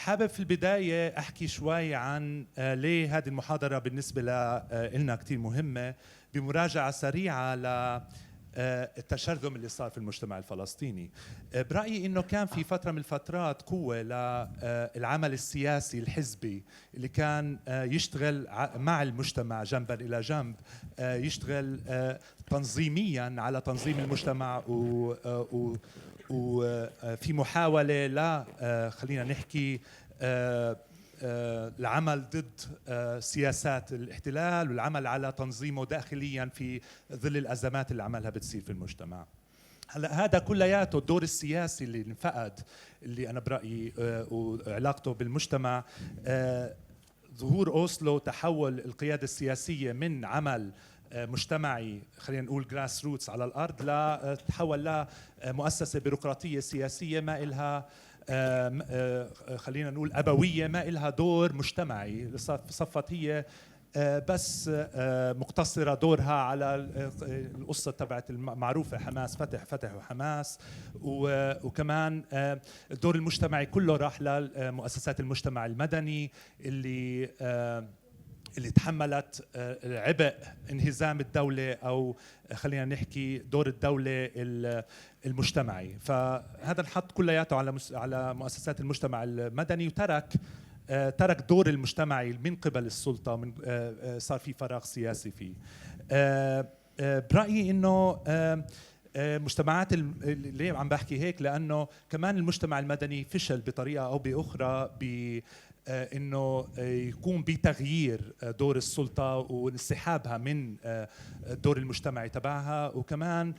حابب في البداية أحكي شوي عن ليه هذه المحاضرة بالنسبة لنا كتير مهمة، بمراجعة سريعة التشرذم اللي صار في المجتمع الفلسطيني. برأيي إنه كان في فترة من الفترات قوة للعمل السياسي الحزبي اللي كان يشتغل مع المجتمع جنبا إلى جنب، يشتغل تنظيميا على تنظيم المجتمع وفي محاولة خلينا نحكي العمل ضد سياسات الاحتلال والعمل على تنظيمه داخليا في ظل الأزمات اللي عملها بتصير في المجتمع. هلا هذا كلياته الدور السياسي اللي انفقد، اللي أنا برأيي وعلاقته بالمجتمع، ظهور أوسلو، تحول القيادة السياسية من عمل مجتمعي خلينا نقول جراس روتس على الأرض تحول لمؤسسة بيروقراطية سياسية ما إلها خلينا نقول أبوية، ما إلها دور مجتمعي، صفت هي بس مقتصرة دورها على القصة تبعت المعروفة حماس فتح وحماس، وكمان الدور المجتمعي كله راح لمؤسسات المجتمع المدني اللي تحملت عبء انهزام الدولة أو خلينا نحكي دور الدولة المجتمعي. فهذا انحط كلياته على مؤسسات المجتمع المدني، وترك دور المجتمعي من قبل السلطة، صار في فراغ سياسي فيه. برأيي إنه مجتمعات ليه عم بحكي هيك؟ لأنه كمان المجتمع المدني فشل بطريقة أو بأخرى إنه يقوم بتغيير دور السلطة وانسحابها من الدور المجتمعي تبعها، وكمان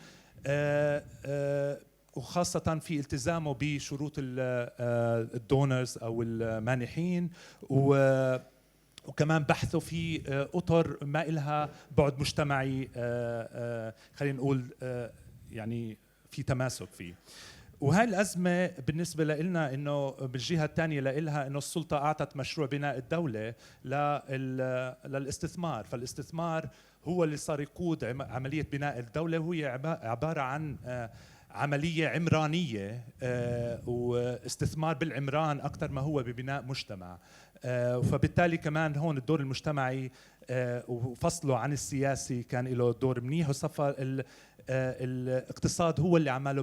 وخاصة في التزامه بشروط الدونرز أو المانحين، وكمان بحثه في أطر ما إلها بعد مجتمعي خلينا نقول يعني في تماسك فيه. وهاي الأزمة بالنسبة لنا إنه بالجهة الثانية لها إنه السلطة أعطت مشروع بناء الدولة للاستثمار، فالاستثمار هو اللي صار يقود عملية بناء الدولة، وهي عبارة عن عملية عمرانية واستثمار بالعمران أكثر ما هو ببناء مجتمع. فبالتالي كمان هون الدور المجتمعي وفصله عن السياسي كان له دور منيح، وصفى الاقتصاد هو اللي عماله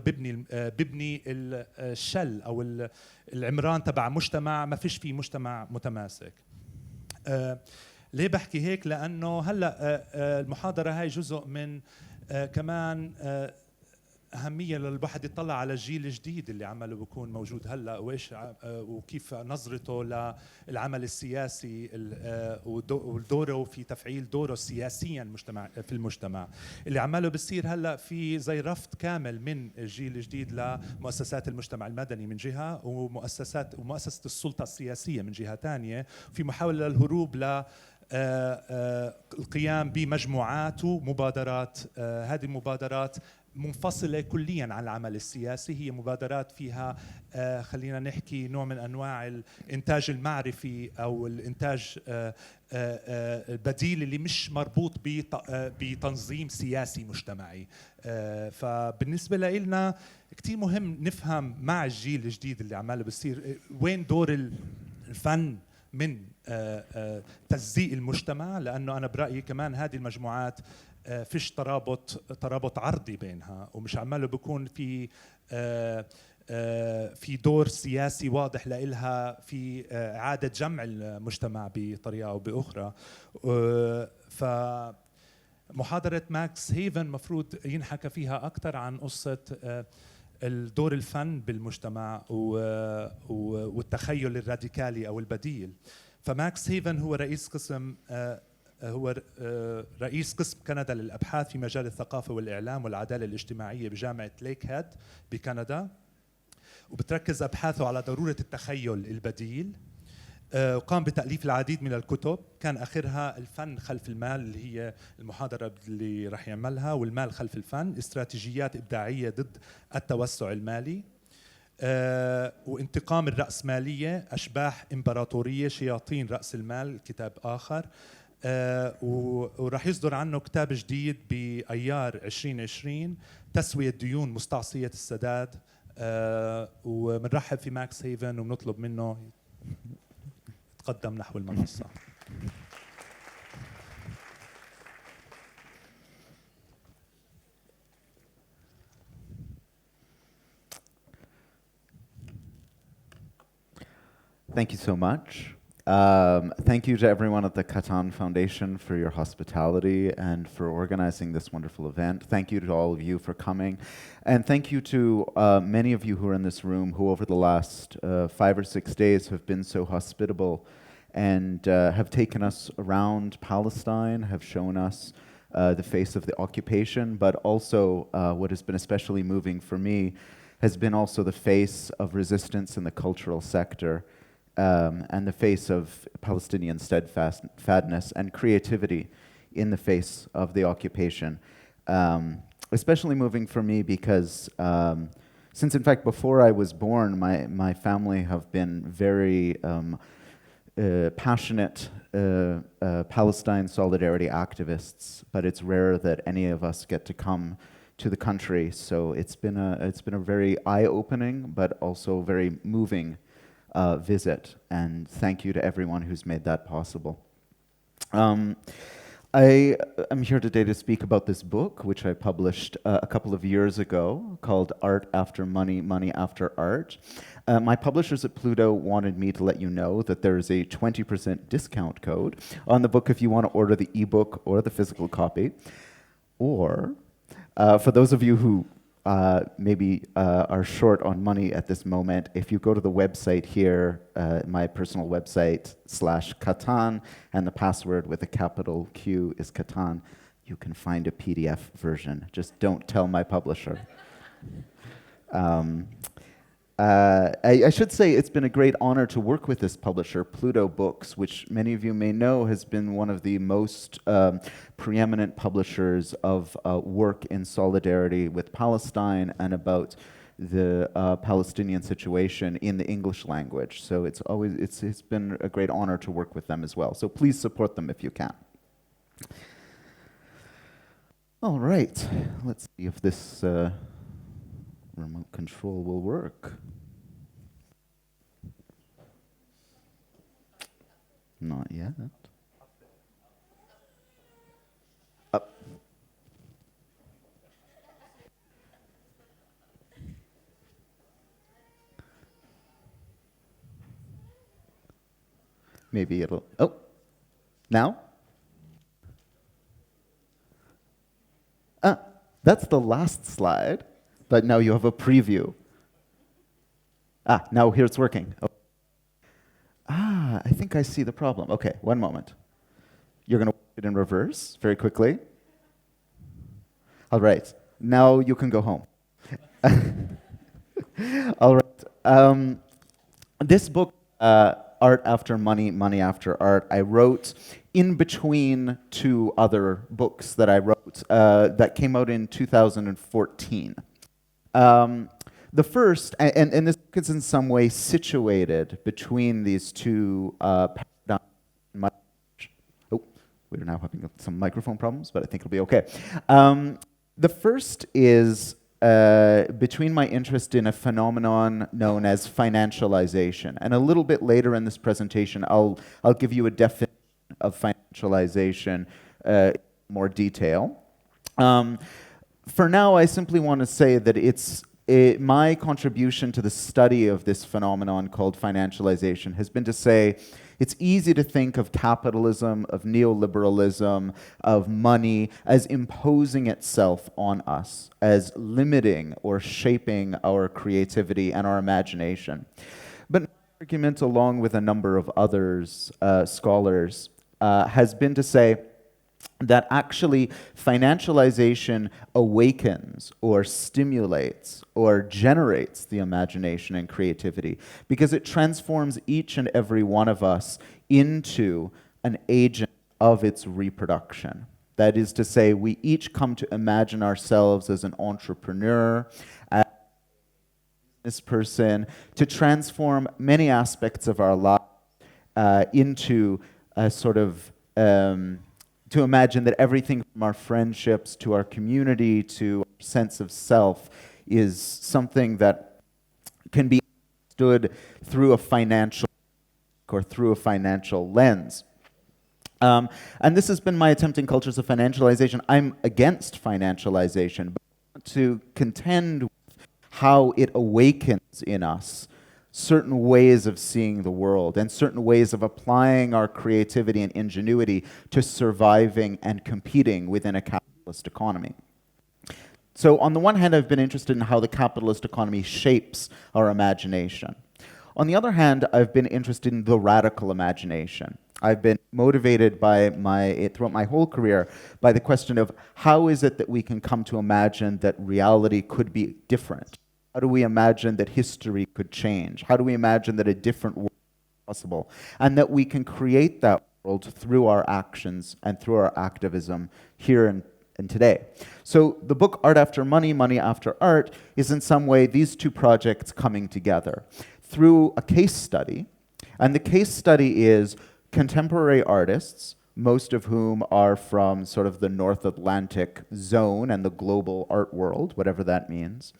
ببني الشل أو العمران تبع مجتمع ما فيش فيه مجتمع متماسك. ليه بحكي هيك؟ لأنه هلأ المحاضرة هاي جزء من كمان أهمية للواحد يطلع على الجيل الجديد اللي عمله بيكون موجود هلا، وايش وكيف نظرته للعمل السياسي ودوره في تفعيل دوره سياسيا في المجتمع اللي عمله بصير هلا في زي رفض كامل من الجيل الجديد لمؤسسات المجتمع المدني من جهة، ومؤسسة السلطة السياسية من جهة ثانية، في محاولة للهروب القيام بمجموعات ومبادرات. هذه المبادرات منفصلة كلياً عن العمل السياسي، هي مبادرات فيها خلينا نحكي نوع من أنواع الإنتاج المعرفي أو الإنتاج البديل اللي مش مربوط بتنظيم سياسي مجتمعي. فبالنسبة لنا كتير مهم نفهم مع الجيل الجديد اللي عماله بصير وين دور الفن من تجزيء المجتمع، لأنه أنا برأيي كمان هذه المجموعات فيش ترابط عرضي بينها، ومش عماله بيكون في دور سياسي واضح لإلها في إعادة جمع المجتمع بطريقة أو بأخرى. فمحاضرة ماكس هيفن مفروض ينحكى فيها أكثر عن قصة الدور الفن بالمجتمع والتخيل الراديكالي أو البديل. فماكس هيفن هو رئيس قسم كندا للأبحاث في مجال الثقافة والإعلام والعدالة الاجتماعية بجامعة ليك هيد بكندا، وبتركز أبحاثه على ضرورة التخيل البديل. وقام بتأليف العديد من الكتب، كان آخرها الفن خلف المال اللي هي المحاضرة اللي رح يعملها، والمال خلف الفن، استراتيجيات إبداعية ضد التوسع المالي، وانتقام الرأسمالية، أشباح إمبراطورية، شياطين رأس المال، كتاب آخر. وراح يصدر عنه كتاب جديد بأيار 2020، تسوية ديون مستعصية السداد. وبنرحب في ماكس هيفن وبنطلب منه تقدم نحو المنصة. Thank you so much. Thank you to everyone at the Qattan Foundation for your hospitality and for organizing this wonderful event. Thank you to all of you for coming. And thank you to many of you who are in this room who over the last 5 or 6 days have been so hospitable and have taken us around Palestine, have shown us the face of the occupation, but also what has been especially moving for me has been also the face of resistance in the cultural sector. And the face of Palestinian steadfastness and creativity in the face of the occupation. Especially moving for me because since, in fact, before I was born, my family have been very passionate Palestine solidarity activists, but it's rare that any of us get to come to the country. So it's been a very eye-opening, but also very moving visit, and thank you to everyone who's made that possible. I am here today to speak about this book, which I published a couple of years ago, called Art After Money, Money After Art. My publishers at Pluto wanted me to let you know that there is a 20% discount code on the book if you want to order the ebook or the physical copy. Or, for those of you who maybe are short on money at this moment, if you go to the website here, my personal website /Qattan, and the password with a capital Q is Qattan, you can find a PDF version. Just don't tell my publisher. I should say it's been a great honor to work with this publisher, Pluto Books, which many of you may know has been one of the most preeminent publishers of work in solidarity with Palestine and about the Palestinian situation in the English language. So it's been a great honor to work with them as well. So please support them if you can. All right, let's see if this remote control will work. Not yet. Up. Maybe it'll, oh, now? That's the last slide. But now you have a preview. Now here it's working. Oh. I think I see the problem. Okay, one moment. You're going to put it in reverse very quickly. All right, now you can go home. All right. This book, Art After Money, Money After Art, I wrote in between 2 other books that I wrote that came out in 2014. The first, and this is in some way situated between these 2 paradigms. Oh, we're now having some microphone problems, but I think it'll be okay. The first is between my interest in a phenomenon known as financialization. And a little bit later in this presentation, I'll give you a definition of financialization in more detail. For now, I simply want to say that my contribution to the study of this phenomenon called financialization has been to say it's easy to think of capitalism, of neoliberalism, of money as imposing itself on us, as limiting or shaping our creativity and our imagination. But my argument, along with a number of others, scholars, has been to say that actually financialization awakens or stimulates or generates the imagination and creativity because it transforms each and every one of us into an agent of its reproduction. That is to say, we each come to imagine ourselves as an entrepreneur, as a business person, to transform many aspects of our life into a sort of to imagine that everything from our friendships to our community to our sense of self is something that can be understood through a financial or through a financial lens. And this has been my attempt in Cultures of Financialization. I'm against financialization, but I want to contend with how it awakens in us certain ways of seeing the world and certain ways of applying our creativity and ingenuity to surviving and competing within a capitalist economy. So on the one hand, I've been interested in how the capitalist economy shapes our imagination. On the other hand, I've been interested in the radical imagination. I've been motivated by throughout my whole career by the question of how is it that we can come to imagine that reality could be different? How do we imagine that history could change? How do we imagine that a different world is possible? And that we can create that world through our actions and through our activism here and today. So the book Art After Money, Money After Art is in some way these two projects coming together through a case study. And the case study is contemporary artists, most of whom are from sort of the North Atlantic zone and the global art world, whatever that means,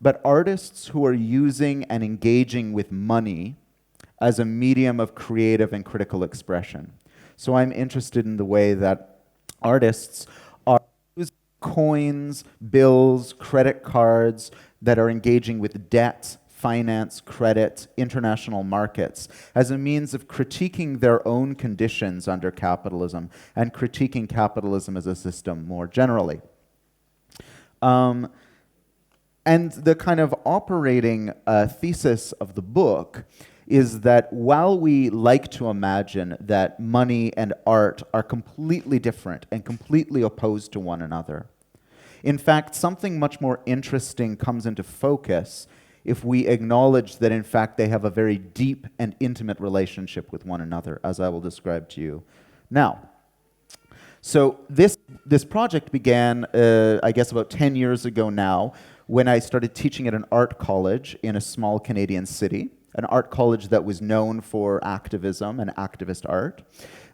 but artists who are using and engaging with money as a medium of creative and critical expression. So I'm interested in the way that artists are using coins, bills, credit cards that are engaging with debt, finance, credit, international markets as a means of critiquing their own conditions under capitalism and critiquing capitalism as a system more generally. And the kind of operating thesis of the book is that while we like to imagine that money and art are completely different and completely opposed to one another, in fact, something much more interesting comes into focus if we acknowledge that, in fact, they have a very deep and intimate relationship with one another, as I will describe to you now. So this project began, I guess, about 10 years ago now, when I started teaching at an art college in a small Canadian city, an art college that was known for activism and activist art.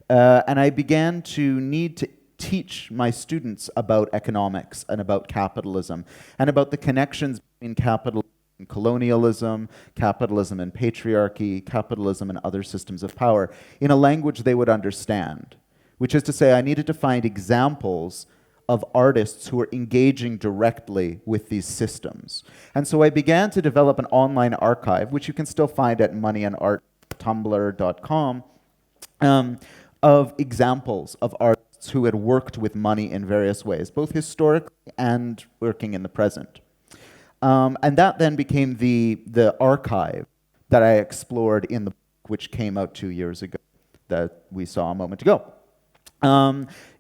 And I began to need to teach my students about economics and about capitalism and about the connections between capitalism and colonialism, capitalism and patriarchy, capitalism and other systems of power in a language they would understand, which is to say I needed to find examples of artists who are engaging directly with these systems. And so I began to develop an online archive, which you can still find at moneyandart.tumblr.com, of examples of artists who had worked with money in various ways, both historically and working in the present. And that then became the archive that I explored in the book, which came out 2 years ago, that we saw a moment ago.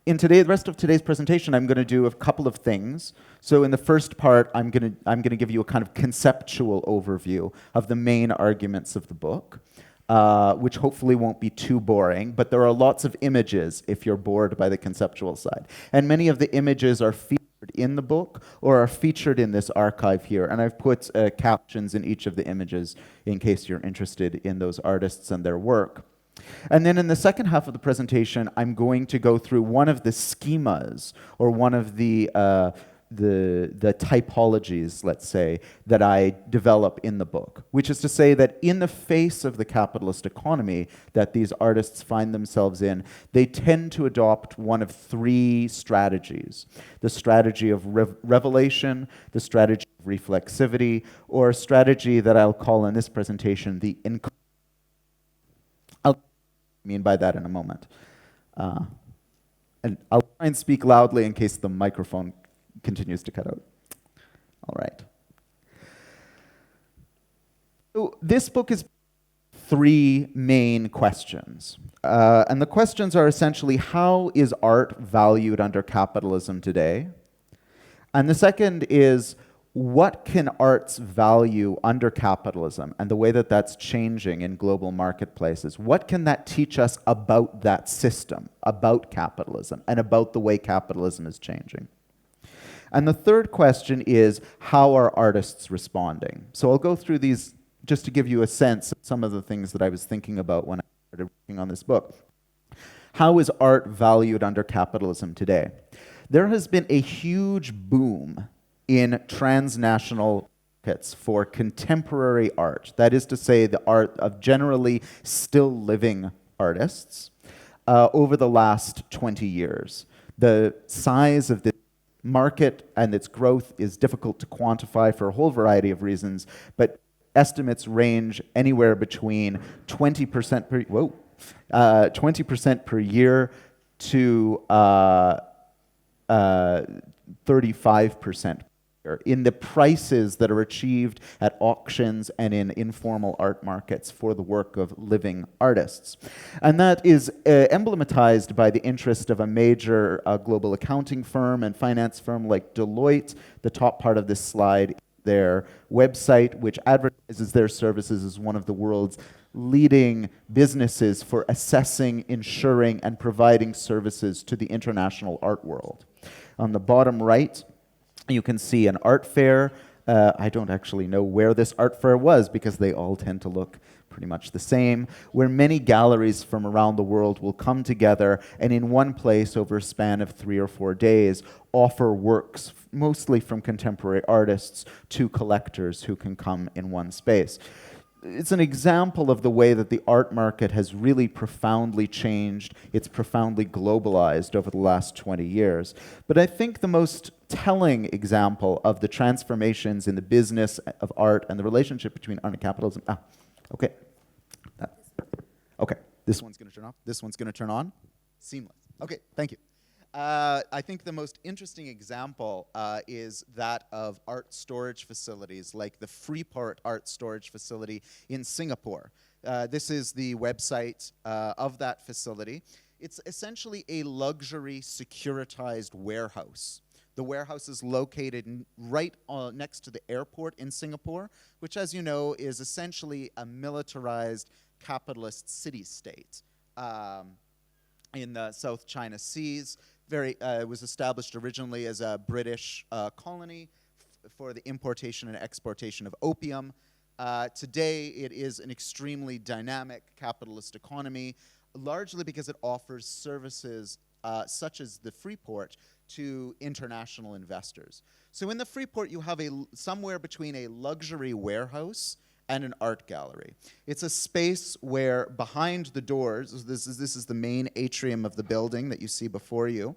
In the rest of today's presentation, I'm going to do a couple of things. So in the first part, I'm going to give you a kind of conceptual overview of the main arguments of the book, which hopefully won't be too boring, but there are lots of images if you're bored by the conceptual side. And many of the images are featured in the book or are featured in this archive here. And I've put captions in each of the images in case you're interested in those artists and their work. And then in the second half of the presentation, I'm going to go through one of the schemas or one of the typologies, let's say, that I develop in the book, which is to say that in the face of the capitalist economy that these artists find themselves in, they tend to adopt one of three strategies: the strategy of revelation, the strategy of reflexivity, or a strategy that I'll call in this presentation the I'll mean by that in a moment. And I'll try and speak loudly in case the microphone continues to cut out. All right. So this book is three main questions. And the questions are essentially, how is art valued under capitalism today? And the second is, what can art's value under capitalism and the way that that's changing in global marketplaces? What can that teach us about that system, about capitalism, and about the way capitalism is changing? And the third question is, how are artists responding? So I'll go through these just to give you a sense of some of the things that I was thinking about when I started working on this book. How is art valued under capitalism today? There has been a huge boom in transnational markets for contemporary art, that is to say, the art of generally still living artists, over the last 20 years. The size of this market and its growth is difficult to quantify for a whole variety of reasons, but estimates range anywhere between 20% per 20% per year to 35% in the prices that are achieved at auctions and in informal art markets for the work of living artists. And that is emblematized by the interest of a major global accounting firm and finance firm like Deloitte. The top part of this slide, their website, which advertises their services as one of the world's leading businesses for assessing, insuring, and providing services to the international art world. On the bottom right, you can see an art fair. I don't actually know where this art fair was because they all tend to look pretty much the same, where many galleries from around the world will come together and in one place over a span of 3 or 4 days offer works, mostly from contemporary artists, to collectors who can come in one space. It's an example of the way that the art market has really profoundly changed. It's profoundly globalized over the last 20 years. But I think the most telling example of the transformations in the business of art and the relationship between art and capitalism. Okay. Okay. This one's going to turn off. This one's going to turn on. Seamless. Okay. Thank you. I think the most interesting example is that of art storage facilities like the Freeport Art Storage Facility in Singapore. This is the website of that facility. It's essentially a luxury securitized warehouse. The warehouse is located right next to the airport in Singapore, which, as you know, is essentially a militarized capitalist city-state in the South China Seas. It was established originally as a British colony for the importation and exportation of opium. Today, it is an extremely dynamic capitalist economy, largely because it offers services such as the Freeport to international investors. So in the Freeport, you have somewhere between a luxury warehouse and an art gallery. It's a space where behind the doors, this is the main atrium of the building that you see before you,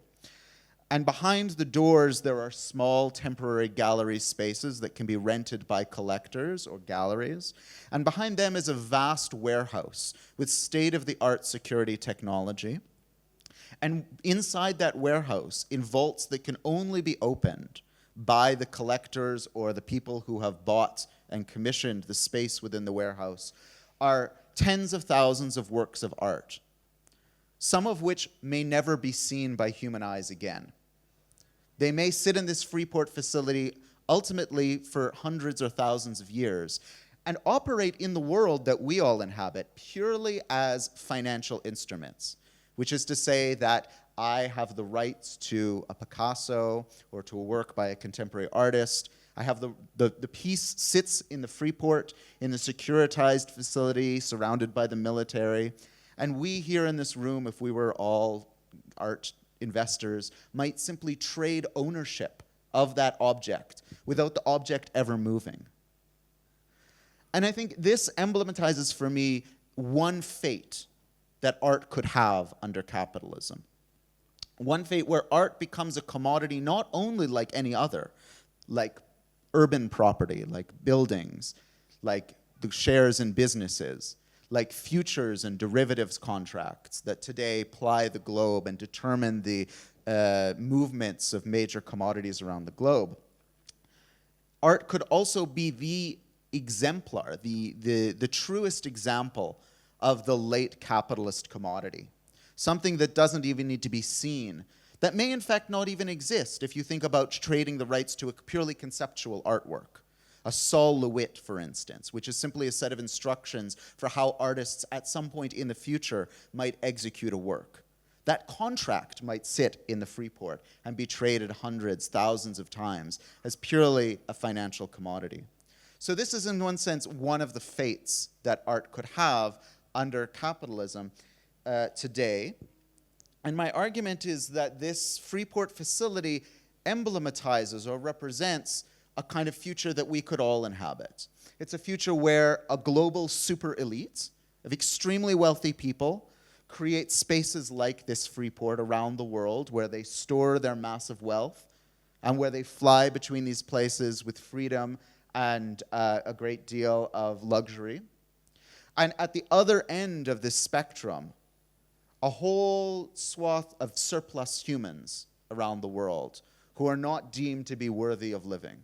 and behind the doors there are small temporary gallery spaces that can be rented by collectors or galleries, and behind them is a vast warehouse with state-of-the-art security technology. And inside that warehouse, in vaults that can only be opened by the collectors or the people who have bought and commissioned the space within the warehouse, are tens of thousands of works of art, some of which may never be seen by human eyes again. They may sit in this Freeport facility ultimately for hundreds or thousands of years and operate in the world that we all inhabit purely as financial instruments, which is to say that I have the rights to a Picasso or to a work by a contemporary artist. I have the piece sits in the Freeport in the securitized facility surrounded by the military. And we here in this room, if we were all art investors, might simply trade ownership of that object without the object ever moving. And I think this emblematizes for me one fate that art could have under capitalism. One fate where art becomes a commodity not only like any other, like urban property, like buildings, like the shares in businesses, like futures and derivatives contracts that today ply the globe and determine the movements of major commodities around the globe. Art could also be the exemplar, the truest example of the late capitalist commodity. Something that doesn't even need to be seen, that may in fact not even exist if you think about trading the rights to a purely conceptual artwork. A Sol LeWitt, for instance, which is simply a set of instructions for how artists at some point in the future might execute a work. That contract might sit in the Freeport and be traded hundreds, thousands of times as purely a financial commodity. So this is in one sense one of the fates that art could have under capitalism today. And my argument is that this Freeport facility emblematizes or represents a kind of future that we could all inhabit. It's a future where a global super elite of extremely wealthy people create spaces like this free port around the world where they store their massive wealth and where they fly between these places with freedom and a great deal of luxury. And at the other end of this spectrum, a whole swath of surplus humans around the world who are not deemed to be worthy of living.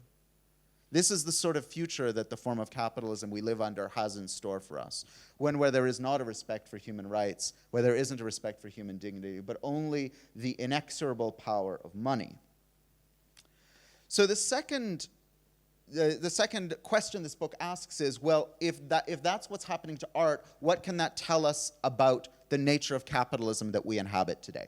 This is the sort of future that the form of capitalism we live under has in store for us. One where there is not a respect for human rights, where there isn't a respect for human dignity, but only the inexorable power of money. So the second question this book asks is, well, if that's what's happening to art, what can that tell us about the nature of capitalism that we inhabit today?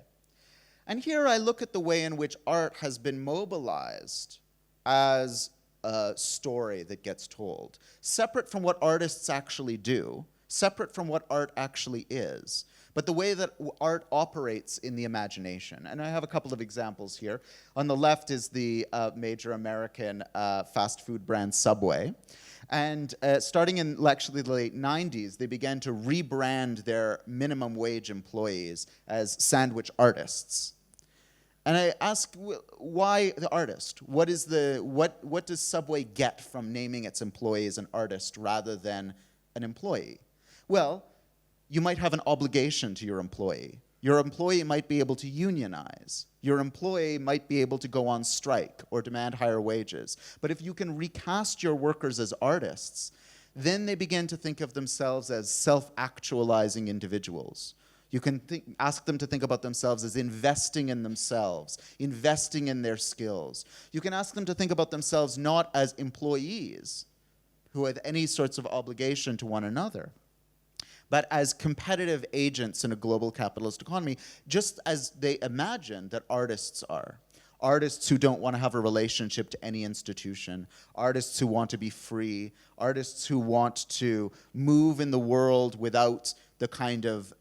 And here I look at the way in which art has been mobilized as a story that gets told, separate from what artists actually do, separate from what art actually is, but the way that art operates in the imagination. And I have a couple of examples here. On the left is the major American fast food brand Subway. And starting in actually the late 90s, they began to rebrand their minimum wage employees as sandwich artists. And I ask, why the artist? What does Subway get from naming its employees an artist rather than an employee? Well, you might have an obligation to your employee. Your employee might be able to unionize. Your employee might be able to go on strike or demand higher wages. But if you can recast your workers as artists, then they begin to think of themselves as self-actualizing individuals. You can ask them to think about themselves as investing in themselves, investing in their skills. You can ask them to think about themselves not as employees who have any sorts of obligation to one another, but as competitive agents in a global capitalist economy, just as they imagine that artists are. Artists who don't want to have a relationship to any institution, artists who want to be free, artists who want to move in the world without the kind of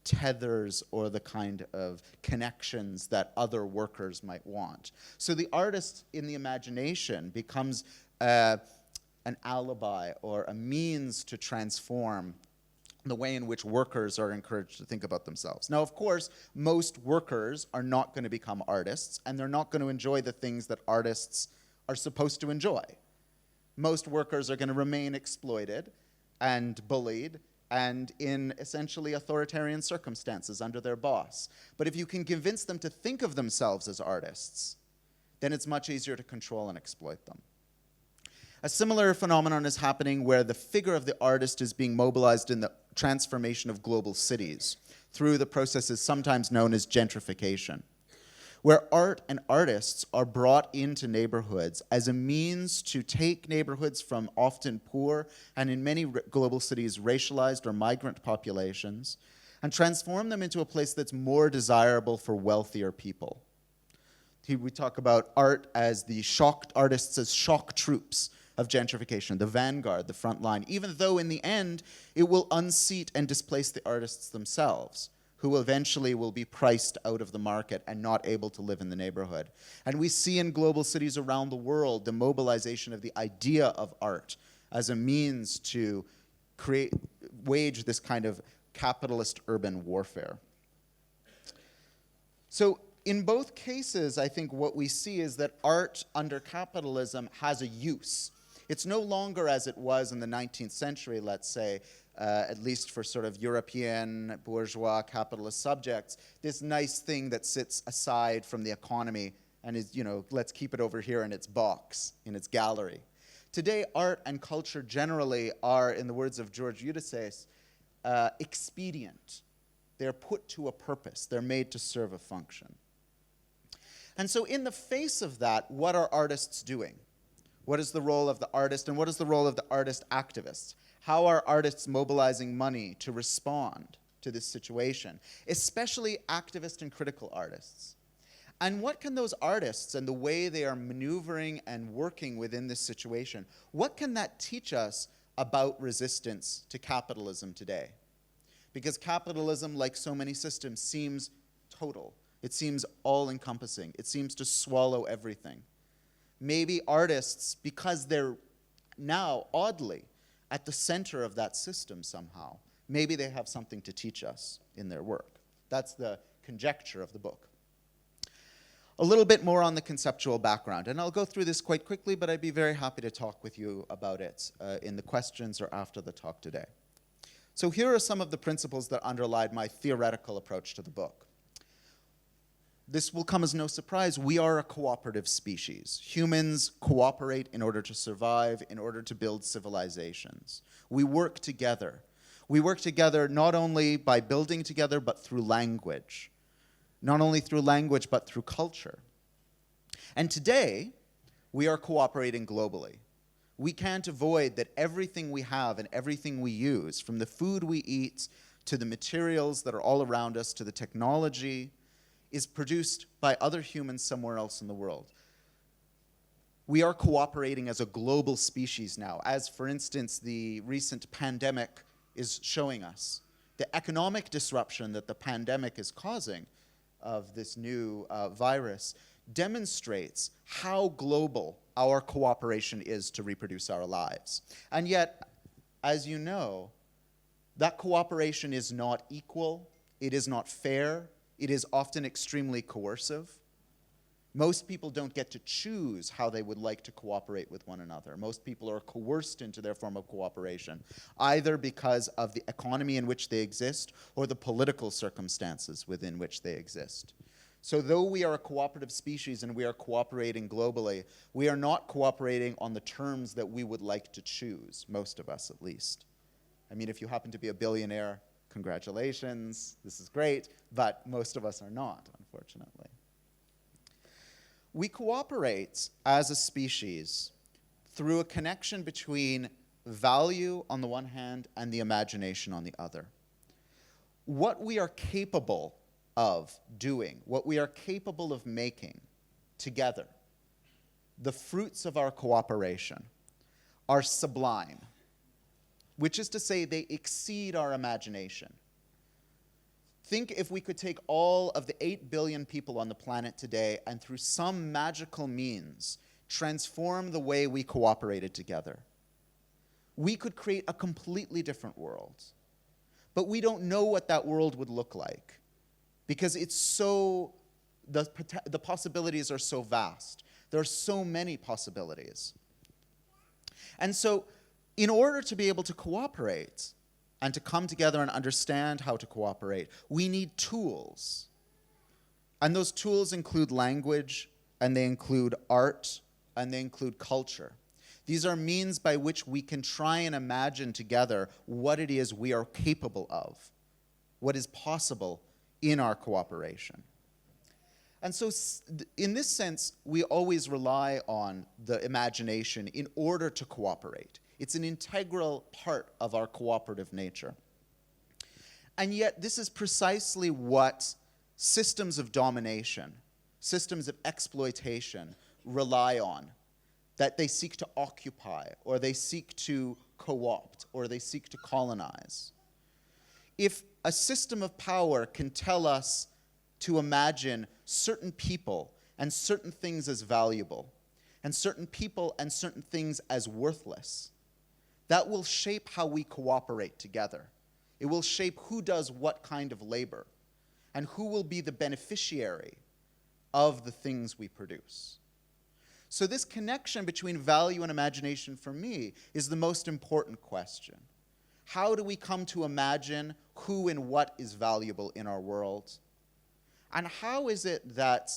tethers or the kind of connections that other workers might want. So the artist in the imagination becomes an alibi or a means to transform the way in which workers are encouraged to think about themselves. Now, of course, most workers are not going to become artists, and they're not going to enjoy the things that artists are supposed to enjoy. Most workers are going to remain exploited and bullied and in essentially authoritarian circumstances under their boss. But if you can convince them to think of themselves as artists, then it's much easier to control and exploit them. A similar phenomenon is happening where the figure of the artist is being mobilized in the transformation of global cities through the processes sometimes known as gentrification, where art and artists are brought into neighborhoods as a means to take neighborhoods from often poor and in many global cities racialized or migrant populations and transform them into a place that's more desirable for wealthier people. Here we talk about art as the artists as shock troops of gentrification, the vanguard, the front line, even though in the end it will unseat and displace the artists themselves, who eventually will be priced out of the market and not able to live in the neighborhood. And we see in global cities around the world the mobilization of the idea of art as a means to wage this kind of capitalist urban warfare. So in both cases, I think what we see is that art under capitalism has a use. It's no longer as it was in the 19th century, let's say, at least for sort of European bourgeois capitalist subjects, this nice thing that sits aside from the economy and is, let's keep it over here in its box, in its gallery. Today, art and culture generally are, in the words of George Eutyches, expedient. They're put to a purpose. They're made to serve a function. And so in the face of that, what are artists doing? What is the role of the artist, and what is the role of the artist activist? How are artists mobilizing money to respond to this situation, especially activist and critical artists? And what can those artists and the way they are maneuvering and working within this situation, what can that teach us about resistance to capitalism today? Because capitalism, like so many systems, seems total. It seems all-encompassing. It seems to swallow everything. Maybe artists, because they're now, oddly, at the center of that system somehow, maybe they have something to teach us in their work. That's the conjecture of the book. A little bit more on the conceptual background, and I'll go through this quite quickly, but I'd be very happy to talk with you about it in the questions or after the talk today. So here are some of the principles that underlie my theoretical approach to the book. This will come as no surprise. We are a cooperative species. Humans cooperate in order to survive, in order to build civilizations. We work together. We work together not only by building together, but through language. Not only through language, but through culture. And today, we are cooperating globally. We can't avoid that everything we have and everything we use, from the food we eat to the materials that are all around us to the technology, is produced by other humans somewhere else in the world. We are cooperating as a global species now, as, for instance, the recent pandemic is showing us. The economic disruption that the pandemic is causing of this new virus demonstrates how global our cooperation is to reproduce our lives. And yet, as you know, that cooperation is not equal, it is not fair, it is often extremely coercive. Most people don't get to choose how they would like to cooperate with one another. Most people are coerced into their form of cooperation, either because of the economy in which they exist or the political circumstances within which they exist. So though we are a cooperative species and we are cooperating globally, we are not cooperating on the terms that we would like to choose, most of us at least. I mean, if you happen to be a billionaire, congratulations, this is great, but most of us are not, unfortunately. We cooperate as a species through a connection between value on the one hand and the imagination on the other. What we are capable of doing, what we are capable of making together, the fruits of our cooperation, are sublime, which is to say they exceed our imagination. Think if we could take all of the 8 billion people on the planet today and through some magical means transform the way we cooperated together. We could create a completely different world. But we don't know what that world would look like because it's so, the possibilities are so vast. There are so many possibilities. And so in order to be able to cooperate and to come together and understand how to cooperate, we need tools. And those tools include language, and they include art, and they include culture. These are means by which we can try and imagine together what it is we are capable of, what is possible in our cooperation. And so in this sense, we always rely on the imagination in order to cooperate. It's an integral part of our cooperative nature. And yet, this is precisely what systems of domination, systems of exploitation rely on, that they seek to occupy, or they seek to co-opt, or they seek to colonize. If a system of power can tell us to imagine certain people and certain things as valuable, and certain people and certain things as worthless, that will shape how we cooperate together. It will shape who does what kind of labor and who will be the beneficiary of the things we produce. So this connection between value and imagination for me is the most important question. How do we come to imagine who and what is valuable in our world? And how is it that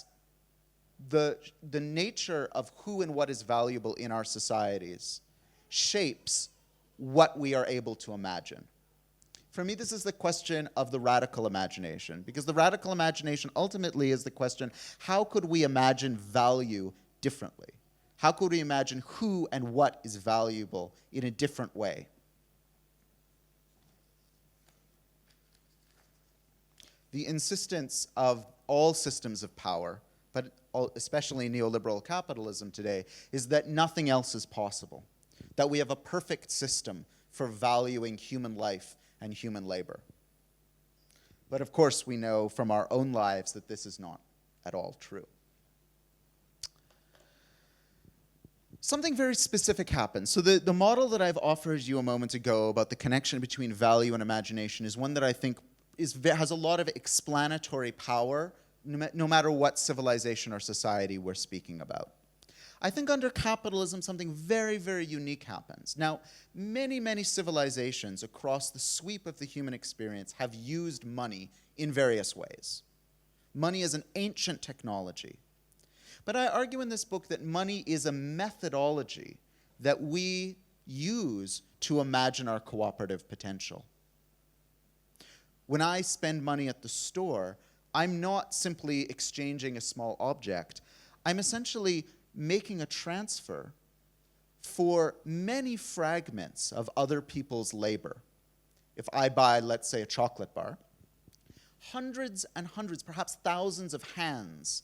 the nature of who and what is valuable in our societies shapes what we are able to imagine? For me, this is the question of the radical imagination, because the radical imagination ultimately is the question, how could we imagine value differently? How could we imagine who and what is valuable in a different way? The insistence of all systems of power, but especially neoliberal capitalism today, is that nothing else is possible. That we have a perfect system for valuing human life and human labor. But of course, we know from our own lives that this is not at all true. something very specific happens. So the model that I've offered you a moment ago about the connection between value and imagination is one that I think has a lot of explanatory power, no matter what civilization or society we're speaking about. I think under capitalism, something very, very unique happens. Now, many, many civilizations across the sweep of the human experience have used money in various ways. Money is an ancient technology. But I argue in this book that money is a methodology that we use to imagine our cooperative potential. When I spend money at the store, I'm not simply exchanging a small object. I'm essentially making a transfer for many fragments of other people's labor. If I buy, let's say, a chocolate bar, hundreds and hundreds, perhaps thousands of hands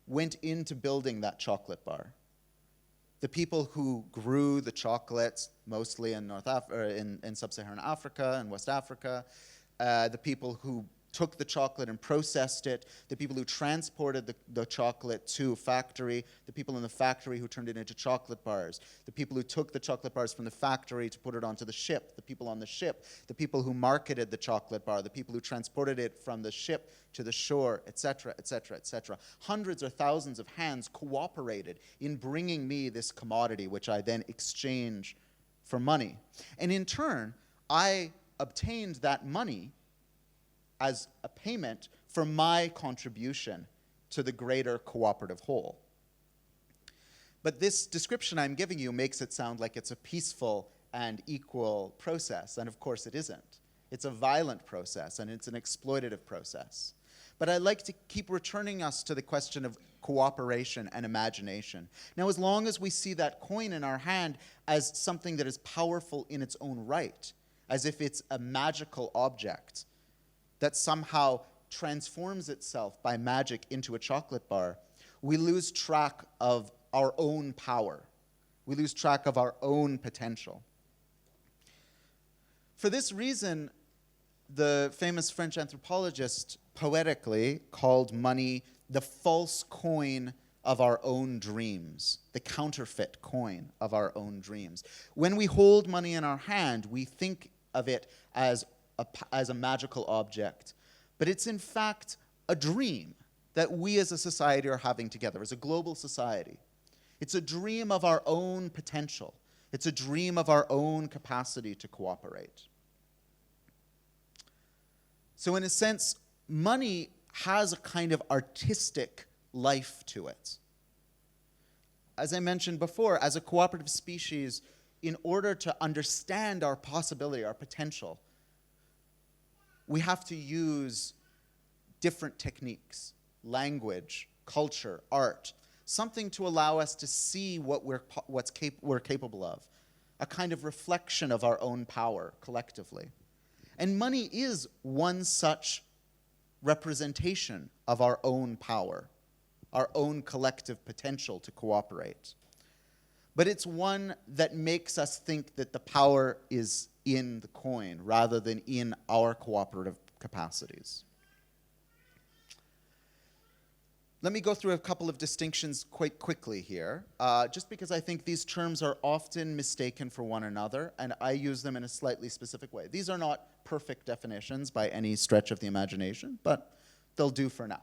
went into building that chocolate bar. The people who grew the chocolates, mostly in sub-Saharan Africa and West Africa, the people who took the chocolate and processed it, the people who transported the chocolate to a factory, the people in the factory who turned it into chocolate bars, the people who took the chocolate bars from the factory to put it onto the ship, the people on the ship, the people who marketed the chocolate bar, the people who transported it from the ship to the shore, etc., etc., etc. Hundreds or thousands of hands cooperated in bringing me this commodity, which I then exchange for money. And in turn, I obtained that money as a payment for my contribution to the greater cooperative whole. But this description I'm giving you makes it sound like it's a peaceful and equal process, and of course it isn't. It's a violent process, and it's an exploitative process. But I like to keep returning us to the question of cooperation and imagination. Now, as long as we see that coin in our hand as something that is powerful in its own right, as if it's a magical object that somehow transforms itself by magic into a chocolate bar, we lose track of our own power. We lose track of our own potential. For this reason, the famous French anthropologist poetically called money the false coin of our own dreams, the counterfeit coin of our own dreams. When we hold money in our hand, we think of it as a magical object. But it's in fact a dream that we as a society are having together, as a global society. It's a dream of our own potential. It's a dream of our own capacity to cooperate. So in a sense, money has a kind of artistic life to it. As I mentioned before, as a cooperative species, in order to understand our possibility, our potential, we have to use different techniques, language, culture, art, something to allow us to see what we're capable of, a kind of reflection of our own power collectively. And money is one such representation of our own power, our own collective potential to cooperate. But it's one that makes us think that the power is in the coin rather than in our cooperative capacities. Let me go through a couple of distinctions quite quickly here, just because I think these terms are often mistaken for one another, and I use them in a slightly specific way. These are not perfect definitions by any stretch of the imagination, but they'll do for now.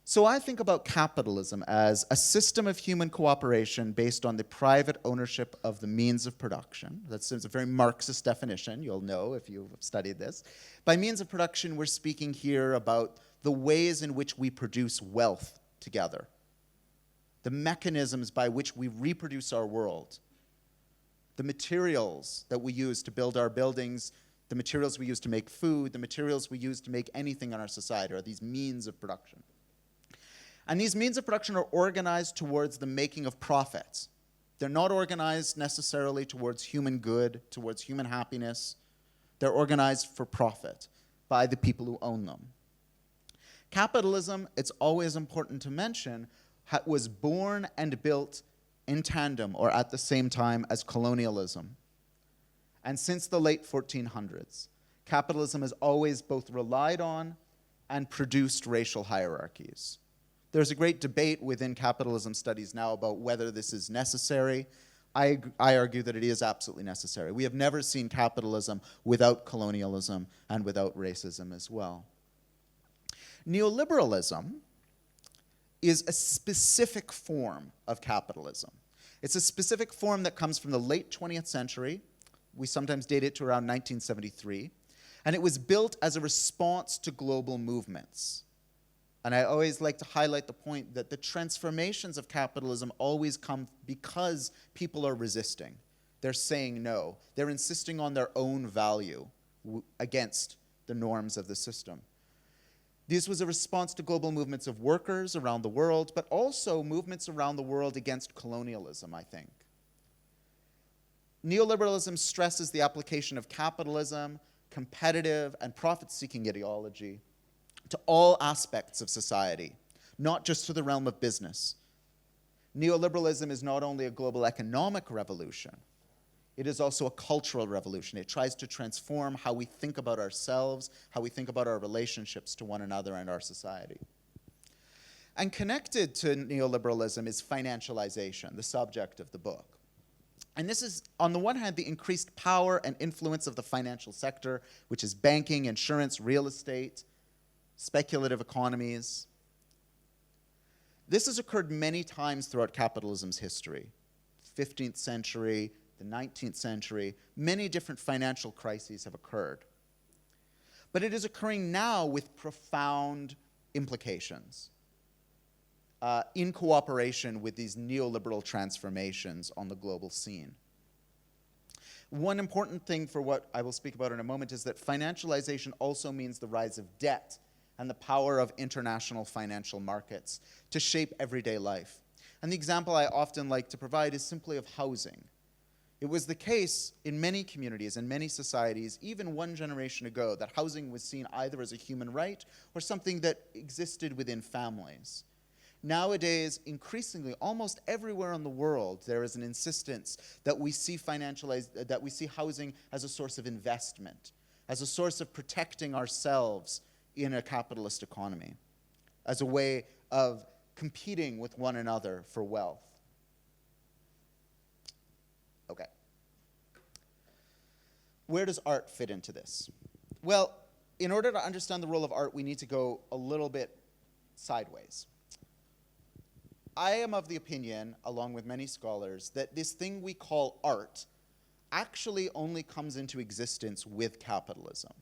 So I think about capitalism as a system of human cooperation based on the private ownership of the means of production. That's a very Marxist definition, you'll know if you've studied this. By means of production, we're speaking here about the ways in which we produce wealth together, the mechanisms by which we reproduce our world, the materials that we use to build our buildings, the materials we use to make food, the materials we use to make anything in our society are these means of production. And these means of production are organized towards the making of profits. They're not organized necessarily towards human good, towards human happiness. They're organized for profit by the people who own them. Capitalism, it's always important to mention, was born and built in tandem or at the same time as colonialism. And since the late 1400s, capitalism has always both relied on and produced racial hierarchies. There's a great debate within capitalism studies now about whether this is necessary. I argue that it is absolutely necessary. We have never seen capitalism without colonialism and without racism as well. Neoliberalism is a specific form of capitalism. It's a specific form that comes from the late 20th century. We sometimes date it to around 1973. And it was built as a response to global movements. And I always like to highlight the point that the transformations of capitalism always come because people are resisting. They're saying no. They're insisting on their own value against the norms of the system. This was a response to global movements of workers around the world, but also movements around the world against colonialism, I think. Neoliberalism stresses the application of capitalism, competitive, and profit-seeking ideology to all aspects of society, not just to the realm of business. Neoliberalism is not only a global economic revolution, it is also a cultural revolution. It tries to transform how we think about ourselves, how we think about our relationships to one another and our society. And connected to neoliberalism is financialization, the subject of the book. And this is, on the one hand, the increased power and influence of the financial sector, which is banking, insurance, real estate, speculative economies. This has occurred many times throughout capitalism's history. 15th century, the 19th century, many different financial crises have occurred. But it is occurring now with profound implications in cooperation with these neoliberal transformations on the global scene. One important thing for what I will speak about in a moment is that financialization also means the rise of debt and the power of international financial markets to shape everyday life. And the example I often like to provide is simply of housing. It was the case in many communities and many societies, even one generation ago, that housing was seen either as a human right or something that existed within families. Nowadays, increasingly, almost everywhere in the world, there is an insistence that we see housing as a source of investment, as a source of protecting ourselves in a capitalist economy, as a way of competing with one another for wealth. Okay. Where does art fit into this? Well, in order to understand the role of art, we need to go a little bit sideways. I am of the opinion, along with many scholars, that this thing we call art actually only comes into existence with capitalism.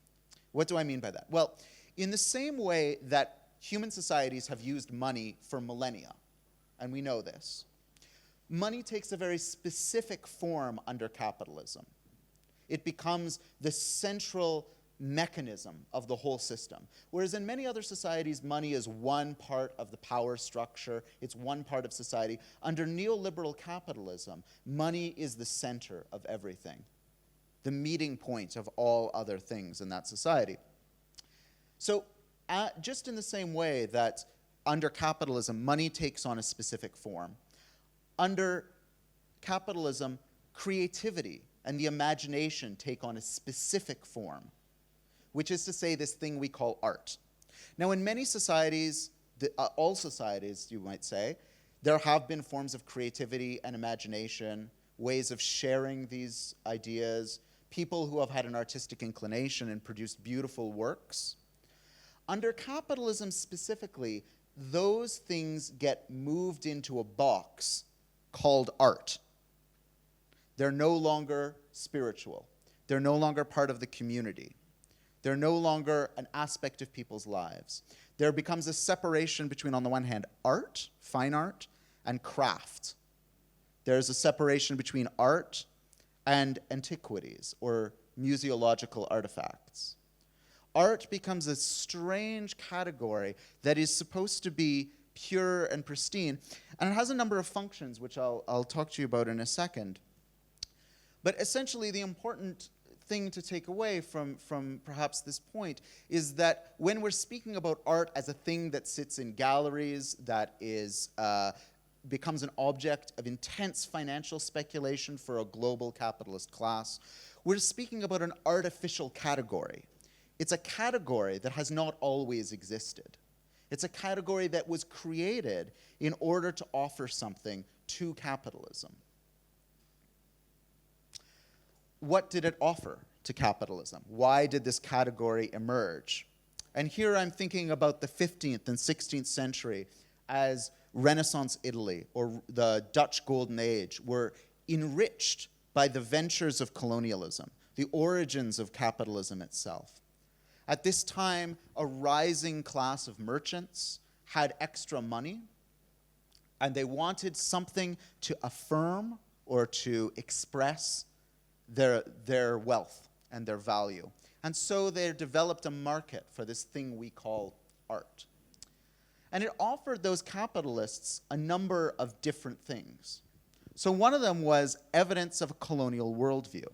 What do I mean by that? Well, in the same way that human societies have used money for millennia, and we know this, money takes a very specific form under capitalism. It becomes the central mechanism of the whole system. Whereas in many other societies, money is one part of the power structure, it's one part of society. Under neoliberal capitalism, money is the center of everything, the meeting point of all other things in that society. So just in the same way that under capitalism, money takes on a specific form, under capitalism, creativity and the imagination take on a specific form, which is to say this thing we call art. Now, in many societies, all societies, you might say, there have been forms of creativity and imagination, ways of sharing these ideas, people who have had an artistic inclination and produced beautiful works. Under capitalism specifically, those things get moved into a box called art. They're no longer spiritual. They're no longer part of the community. They're no longer an aspect of people's lives. There becomes a separation between, on the one hand, art, fine art, and craft. There's a separation between art and antiquities, or museological artifacts. Art becomes a strange category that is supposed to be pure and pristine, and it has a number of functions, which I'll talk to you about in a second. But essentially, the important thing to take away from perhaps this point is that when we're speaking about art as a thing that sits in galleries, that is becomes an object of intense financial speculation for a global capitalist class, we're speaking about an artificial category. It's a category that has not always existed. It's a category that was created in order to offer something to capitalism. What did it offer to capitalism? Why did this category emerge? And here I'm thinking about the 15th and 16th century as Renaissance Italy or the Dutch Golden Age were enriched by the ventures of colonialism, the origins of capitalism itself. At this time, a rising class of merchants had extra money, and they wanted something to affirm or to express their wealth and their value. And so they developed a market for this thing we call art. And it offered those capitalists a number of different things. So one of them was evidence of a colonial worldview.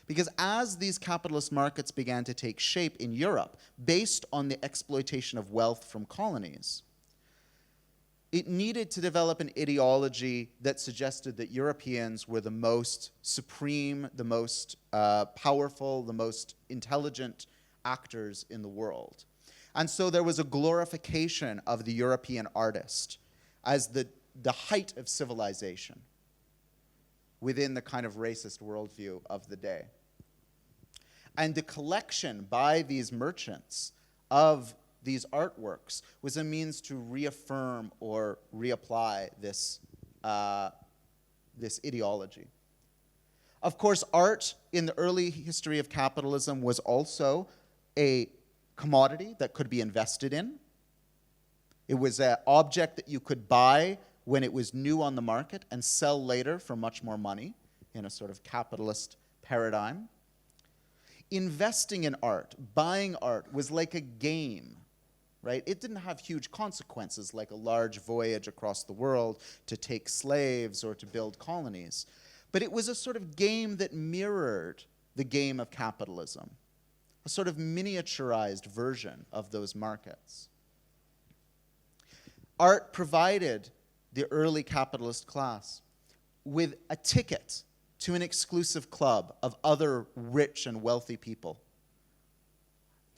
Because as these capitalist markets began to take shape in Europe, based on the exploitation of wealth from colonies, it needed to develop an ideology that suggested that Europeans were the most supreme, the most powerful, the most intelligent actors in the world. And so there was a glorification of the European artist as the height of civilization within the kind of racist worldview of the day. And the collection by these merchants of these artworks was a means to reaffirm or reapply this ideology. Of course, art in the early history of capitalism was also a commodity that could be invested in. It was an object that you could buy when it was new on the market and sell later for much more money in a sort of capitalist paradigm. Investing in art, buying art, was like a game, right? It didn't have huge consequences like a large voyage across the world to take slaves or to build colonies. But it was a sort of game that mirrored the game of capitalism, a sort of miniaturized version of those markets. Art provided the early capitalist class with a ticket to an exclusive club of other rich and wealthy people.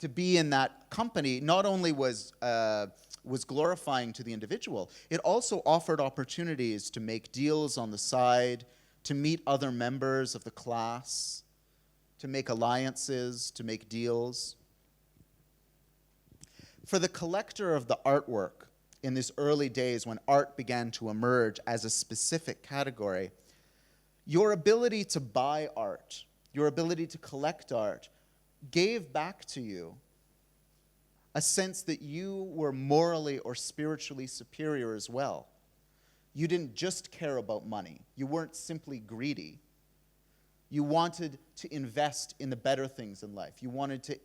To be in that company not only was glorifying to the individual, it also offered opportunities to make deals on the side, to meet other members of the class, to make alliances, to make deals. For the collector of the artwork in these early days when art began to emerge as a specific category, your ability to buy art, your ability to collect art, gave back to you a sense that you were morally or spiritually superior as well. You didn't just care about money. You weren't simply greedy. You wanted to invest in the better things in life. You wanted to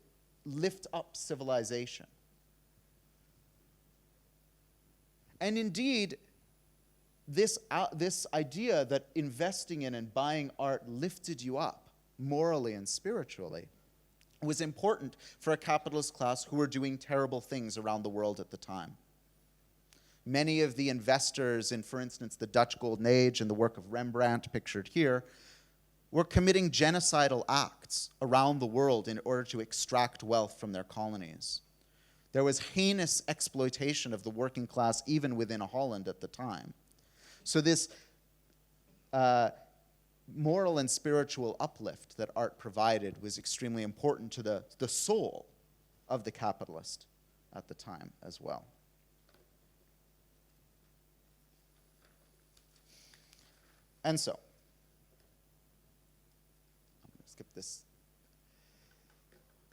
lift up civilization. And indeed, this idea that investing in and buying art lifted you up morally and spiritually was important for a capitalist class who were doing terrible things around the world at the time. Many of the investors in, for instance, the Dutch Golden Age and the work of Rembrandt pictured here were committing genocidal acts around the world in order to extract wealth from their colonies. There was heinous exploitation of the working class even within Holland at the time. So this moral and spiritual uplift that art provided was extremely important to the soul of the capitalist at the time as well. And so, I'm going to skip this.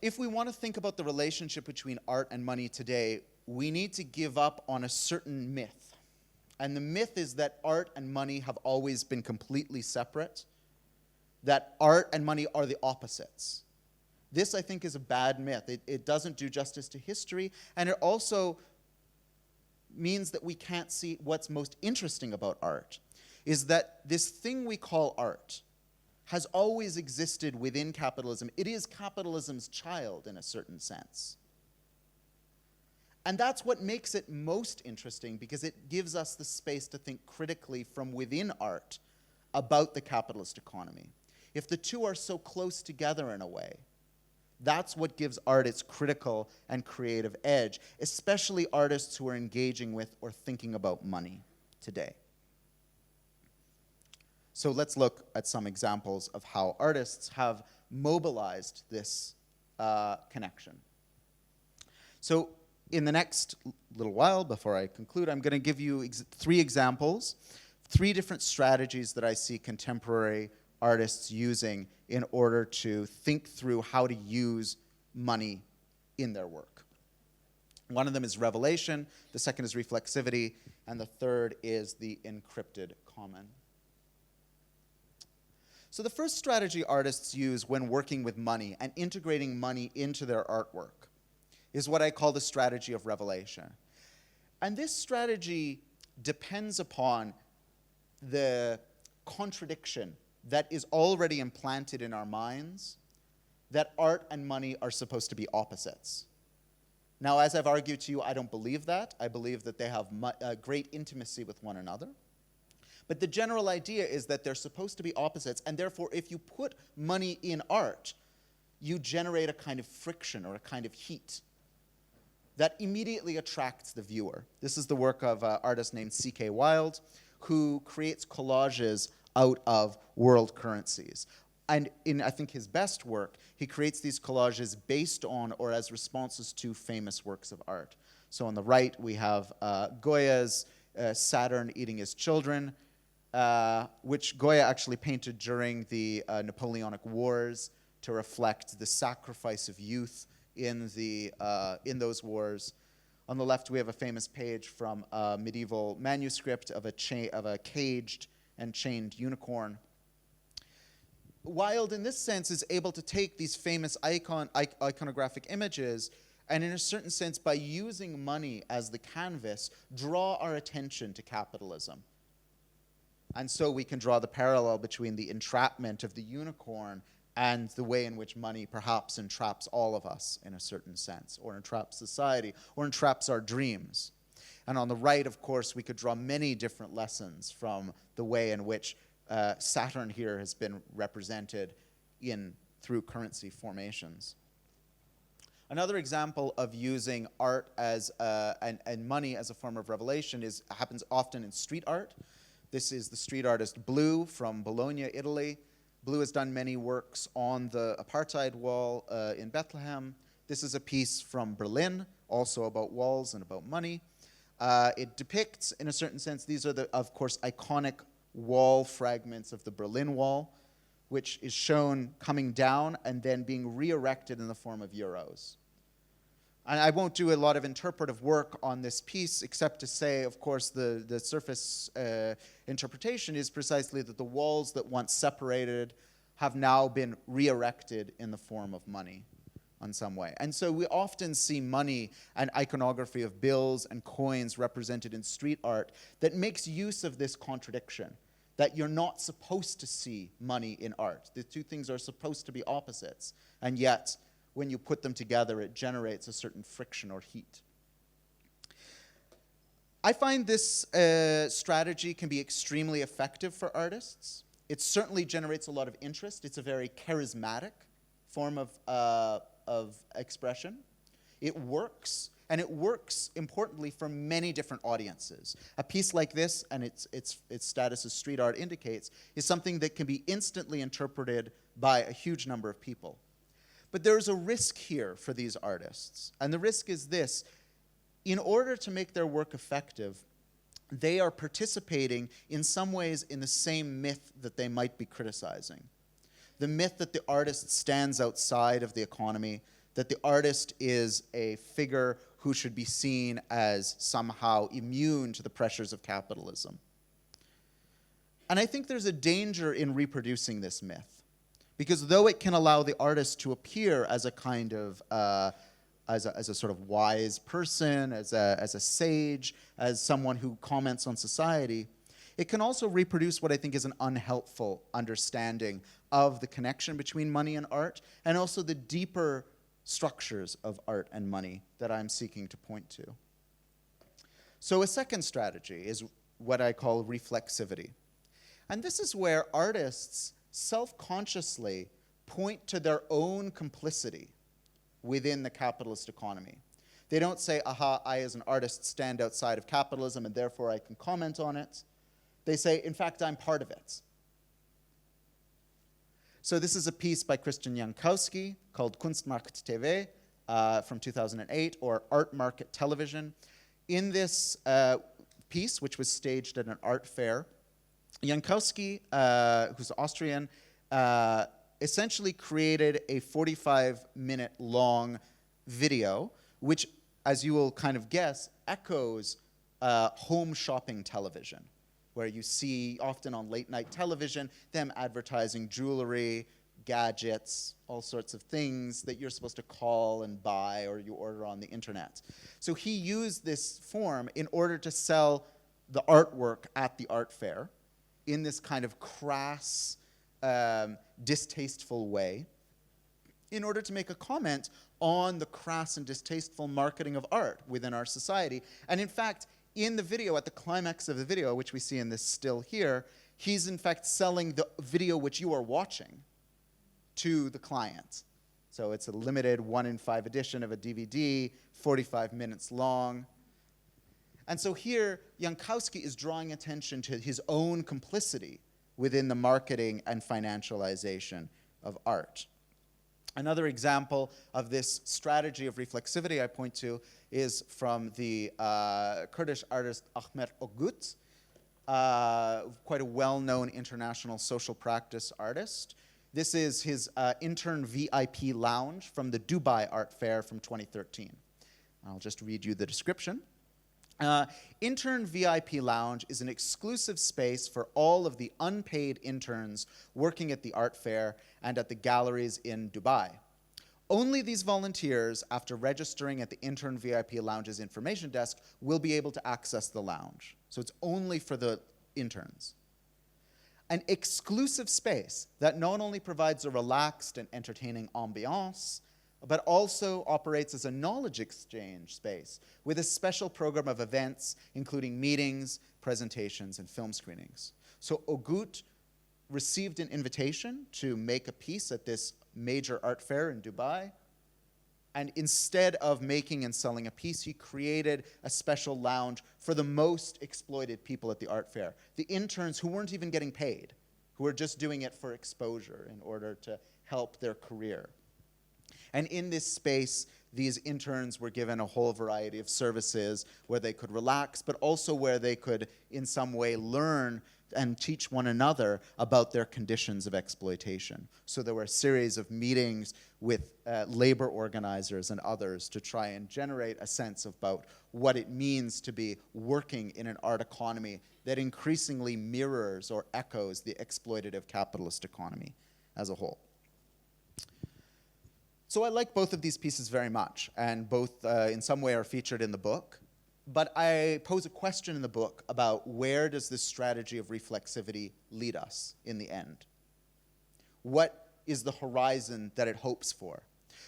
If we want to think about the relationship between art and money today, we need to give up on a certain myth. And the myth is that art and money have always been completely separate, that art and money are the opposites. This, I think, is a bad myth. It doesn't do justice to history, and it also means that we can't see what's most interesting about art, is that this thing we call art has always existed within capitalism. It is capitalism's child in a certain sense. And that's what makes it most interesting, because it gives us the space to think critically from within art about the capitalist economy. If the two are so close together in a way, That's what gives art its critical and creative edge, especially artists who are engaging with or thinking about money today. So let's look at some examples of how artists have mobilized this connection. So in the next little while, before I conclude, I'm going to give you three examples, three different strategies that I see contemporary artists using in order to think through how to use money in their work. One of them is revelation, the second is reflexivity, and the third is the encrypted common. So the first strategy artists use when working with money and integrating money into their artwork is what I call the strategy of revelation. And this strategy depends upon the contradiction that is already implanted in our minds that art and money are supposed to be opposites. Now, as I've argued to you, I don't believe that. I believe that they have great intimacy with one another. But the general idea is that they're supposed to be opposites, and therefore, if you put money in art, you generate a kind of friction or a kind of heat that immediately attracts the viewer. This is the work of an artist named C.K. Wilde, who creates collages out of world currencies. And in, I think, his best work, he creates these collages based on or as responses to famous works of art. So on the right, we have Goya's Saturn Eating His Children, which Goya actually painted during the Napoleonic Wars to reflect the sacrifice of youth in those wars. On the left, we have a famous page from a medieval manuscript of a caged and chained unicorn. Wilde, in this sense, is able to take these famous iconographic images and, in a certain sense, by using money as the canvas, draw our attention to capitalism. And so we can draw the parallel between the entrapment of the unicorn and the way in which money perhaps entraps all of us in a certain sense, or entraps society, or entraps our dreams. And on the right, of course, we could draw many different lessons from the way in which Saturn here has been represented through currency formations. Another example of using art as and money as a form of revelation happens often in street art. This is the street artist Blue from Bologna, Italy. Blue has done many works on the apartheid wall in Bethlehem. This is a piece from Berlin, also about walls and about money. It depicts, in a certain sense, these are, of course, iconic wall fragments of the Berlin Wall, which is shown coming down and then being re-erected in the form of euros. And I won't do a lot of interpretive work on this piece, except to say, of course, the surface interpretation is precisely that the walls that once separated have now been re-erected in the form of money in some way. And so we often see money and iconography of bills and coins represented in street art that makes use of this contradiction, that you're not supposed to see money in art. The two things are supposed to be opposites, and yet when you put them together, it generates a certain friction or heat. I find this strategy can be extremely effective for artists. It certainly generates a lot of interest. It's a very charismatic form of expression. It works, and it works, importantly, for many different audiences. A piece like this, and its status as street art indicates, is something that can be instantly interpreted by a huge number of people. But there's a risk here for these artists, and the risk is this. In order to make their work effective, they are participating in some ways in the same myth that they might be criticizing. The myth that the artist stands outside of the economy, that the artist is a figure who should be seen as somehow immune to the pressures of capitalism. And I think there's a danger in reproducing this myth, because though it can allow the artist to appear as a kind of as a sort of wise person, as a sage, as someone who comments on society, it can also reproduce what I think is an unhelpful understanding of the connection between money and art, and also the deeper structures of art and money that I'm seeking to point to. So a second strategy is what I call reflexivity. And this is where artists self-consciously point to their own complicity within the capitalist economy. They don't say, aha, I as an artist stand outside of capitalism and therefore I can comment on it. They say, in fact, I'm part of it. So this is a piece by Christian Jankowski called Kunstmarkt TV from 2008, or Art Market Television. In this piece, which was staged at an art fair, Jankowski, who's Austrian, essentially created a 45-minute long video, which, as you will kind of guess, echoes home shopping television, where you see often on late night television them advertising jewelry, gadgets, all sorts of things that you're supposed to call and buy or you order on the internet. So he used this form in order to sell the artwork at the art fair in this kind of crass, distasteful way, in order to make a comment on the crass and distasteful marketing of art within our society. And in fact, in the video, at the climax of the video, which we see in this still here, he's in fact selling the video which you are watching to the client. So it's a limited 1-in-5 edition of a DVD, 45 minutes long. And so here, Jankowski is drawing attention to his own complicity within the marketing and financialization of art. Another example of this strategy of reflexivity I point to is from the Kurdish artist Ahmet Ogut, quite a well-known international social practice artist. This is his intern VIP lounge from the Dubai Art Fair from 2013. I'll just read you the description. Intern VIP Lounge is an exclusive space for all of the unpaid interns working at the art fair and at the galleries in Dubai. Only these volunteers, after registering at the Intern VIP Lounge's information desk, will be able to access the lounge. So it's only for the interns. An exclusive space that not only provides a relaxed and entertaining ambiance, but also operates as a knowledge exchange space with a special program of events, including meetings, presentations, and film screenings. So Ogut received an invitation to make a piece at this major art fair in Dubai, and instead of making and selling a piece, he created a special lounge for the most exploited people at the art fair, the interns who weren't even getting paid, who were just doing it for exposure in order to help their career. And in this space, these interns were given a whole variety of services where they could relax, but also where they could, in some way, learn and teach one another about their conditions of exploitation. So there were a series of meetings with labor organizers and others to try and generate a sense about what it means to be working in an art economy that increasingly mirrors or echoes the exploitative capitalist economy as a whole. So I like both of these pieces very much, and both in some way are featured in the book. But I pose a question in the book about where does this strategy of reflexivity lead us in the end? What is the horizon that it hopes for?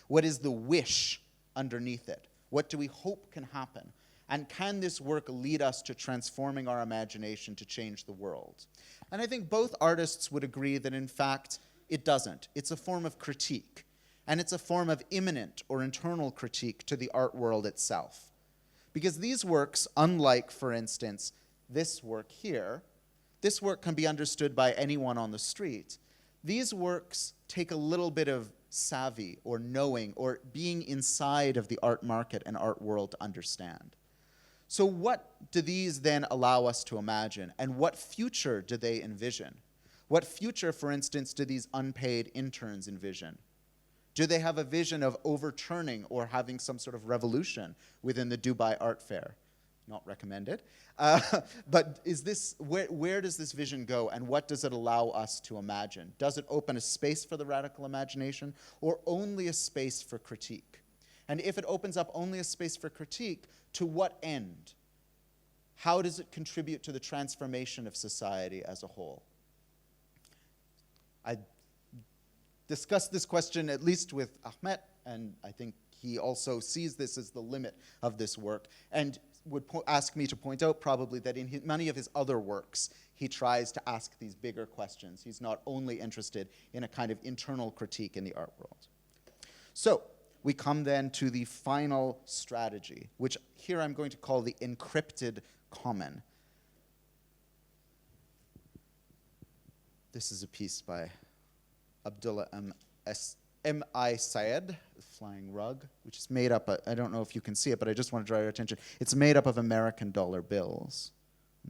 What is the wish underneath it? What do we hope can happen? And can this work lead us to transforming our imagination to change the world? And I think both artists would agree that, in fact, it doesn't. It's a form of critique. And it's a form of immanent or internal critique to the art world itself. Because these works, unlike, for instance, this work here, this work can be understood by anyone on the street. These works take a little bit of savvy or knowing or being inside of the art market and art world to understand. So what do these then allow us to imagine? And what future do they envision? What future, for instance, do these unpaid interns envision? Do they have a vision of overturning or having some sort of revolution within the Dubai Art Fair? Not recommended. But is this, where does this vision go, and what does it allow us to imagine? Does it open a space for the radical imagination, or only a space for critique? And if it opens up only a space for critique, to what end? How does it contribute to the transformation of society as a whole? I discussed this question at least with Ahmet, and I think he also sees this as the limit of this work, and would ask me to point out probably that in many of his other works, he tries to ask these bigger questions. He's not only interested in a kind of internal critique in the art world. So, we come then to the final strategy, which here I'm going to call the encrypted common. This is a piece by Abdullah M.I. Syed, Flying Rug, which is made up, I don't know if you can see it, but I just want to draw your attention. It's made up of American dollar bills.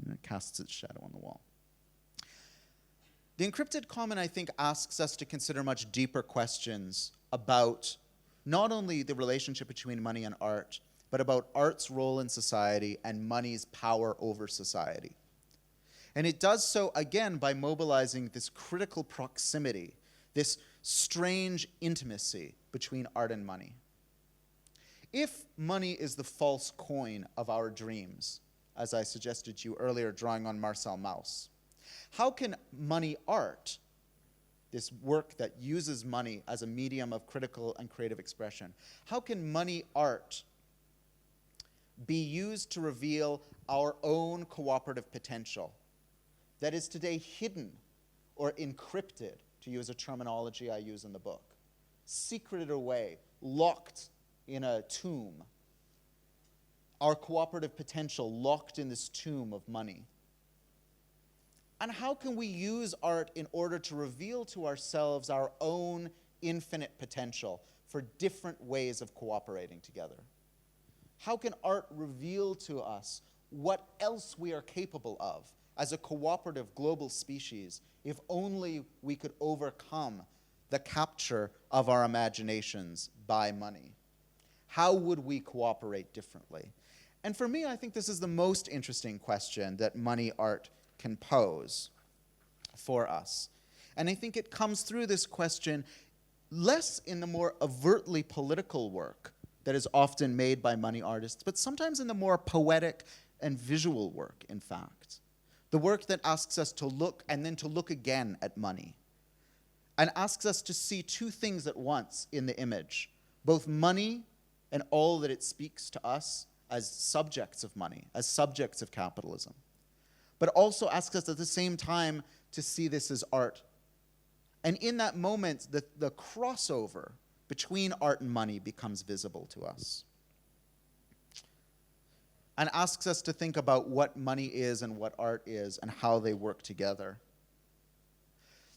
And it casts its shadow on the wall. The encrypted common, I think, asks us to consider much deeper questions about not only the relationship between money and art, but about art's role in society and money's power over society. And it does so, again, by mobilizing this critical proximity, this strange intimacy between art and money. If money is the false coin of our dreams, as I suggested to you earlier, drawing on Marcel Mauss, how can money art, this work that uses money as a medium of critical and creative expression, how can money art be used to reveal our own cooperative potential that is today hidden or encrypted, to use a terminology I use in the book, secreted away, locked in a tomb, our cooperative potential locked in this tomb of money? And how can we use art in order to reveal to ourselves our own infinite potential for different ways of cooperating together? How can art reveal to us what else we are capable of as a cooperative global species if only we could overcome the capture of our imaginations by money? How would we cooperate differently? And for me, I think this is the most interesting question that money art can pose for us. And I think it comes through this question less in the more overtly political work that is often made by money artists, but sometimes in the more poetic and visual work, in fact. The work that asks us to look and then to look again at money, and asks us to see two things at once in the image, both money and all that it speaks to us as subjects of money, as subjects of capitalism, but also asks us at the same time to see this as art. And in that moment, the crossover between art and money becomes visible to us, and asks us to think about what money is and what art is and how they work together.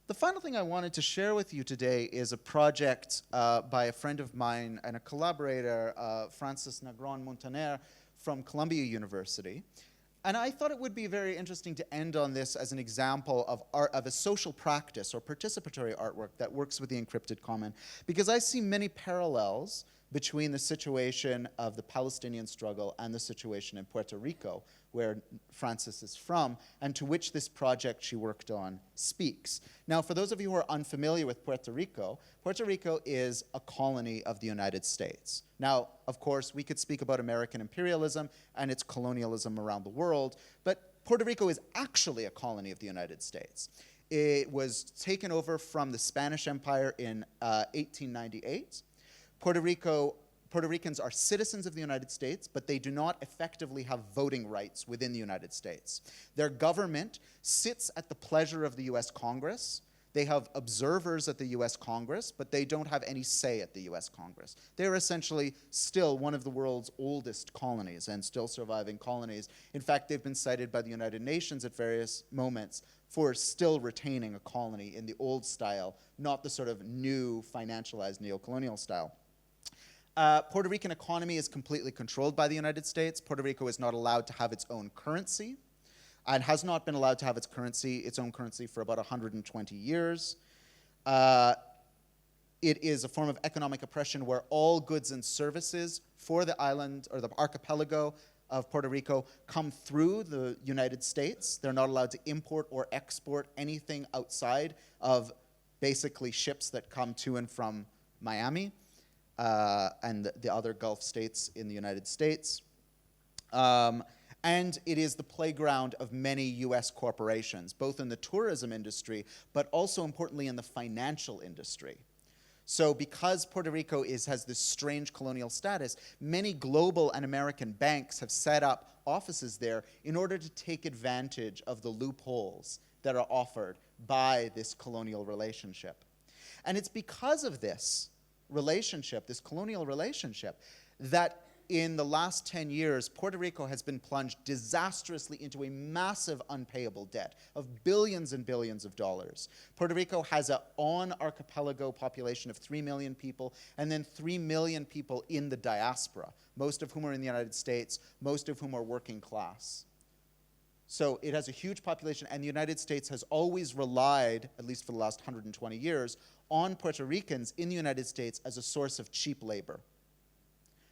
The final thing I wanted to share with you today is a project by a friend of mine and a collaborator, Francis Negron Montaner from Columbia University. And I thought it would be very interesting to end on this as an example of art, of a social practice or participatory artwork that works with the encrypted common, because I see many parallels between the situation of the Palestinian struggle and the situation in Puerto Rico, where Frances is from, and to which this project she worked on speaks. Now, for those of you who are unfamiliar with Puerto Rico is a colony of the United States. Now, of course, we could speak about American imperialism and its colonialism around the world, but Puerto Rico is actually a colony of the United States. It was taken over from the Spanish Empire in 1898. Puerto Ricans are citizens of the United States, but they do not effectively have voting rights within the United States. Their government sits at the pleasure of the US Congress. They have observers at the US Congress, but they don't have any say at the US Congress. They're essentially still one of the world's oldest colonies and still surviving colonies. In fact, they've been cited by the United Nations at various moments for still retaining a colony in the old style, not the sort of new financialized neocolonial style. Puerto Rican economy is completely controlled by the United States. Puerto Rico is not allowed to have its own currency and has not been allowed to have its own currency for about 120 years. It is a form of economic oppression where all goods and services for the island or the archipelago of Puerto Rico come through the United States. They're not allowed to import or export anything outside of basically ships that come to and from Miami and the other Gulf states in the United States. And it is the playground of many US corporations, both in the tourism industry, but also importantly in the financial industry. So because Puerto Rico has this strange colonial status, many global and American banks have set up offices there in order to take advantage of the loopholes that are offered by this colonial relationship. And it's because of this relationship, this colonial relationship, that in the last 10 years, Puerto Rico has been plunged disastrously into a massive unpayable debt of billions and billions of dollars. Puerto Rico has an on-archipelago population of 3 million people, and then 3 million people in the diaspora, most of whom are in the United States, most of whom are working class. So it has a huge population, and the United States has always relied, at least for the last 120 years, on Puerto Ricans in the United States as a source of cheap labor.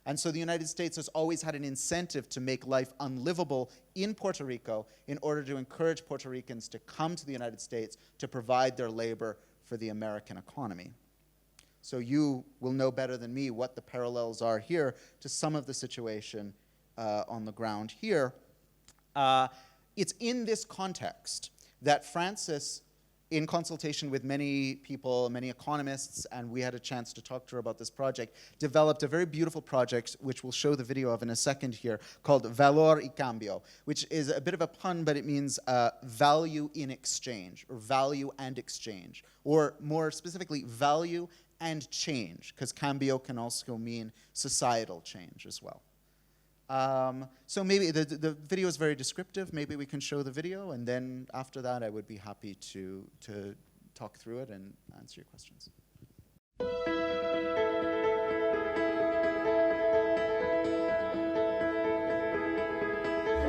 And so the United States has always had an incentive to make life unlivable in Puerto Rico in order to encourage Puerto Ricans to come to the United States to provide their labor for the American economy. So you will know better than me what the parallels are here to some of the situation on the ground here. It's in this context that Frances, in consultation with many people, many economists, and we had a chance to talk to her about this project, developed a very beautiful project, which we'll show the video of in a second here, called Valor y Cambio, which is a bit of a pun, but it means value in exchange, or value and exchange, or more specifically, value and change, because cambio can also mean societal change as well. So maybe the video is very descriptive. Maybe we can show the video, and then after that, I would be happy to talk through it and answer your questions.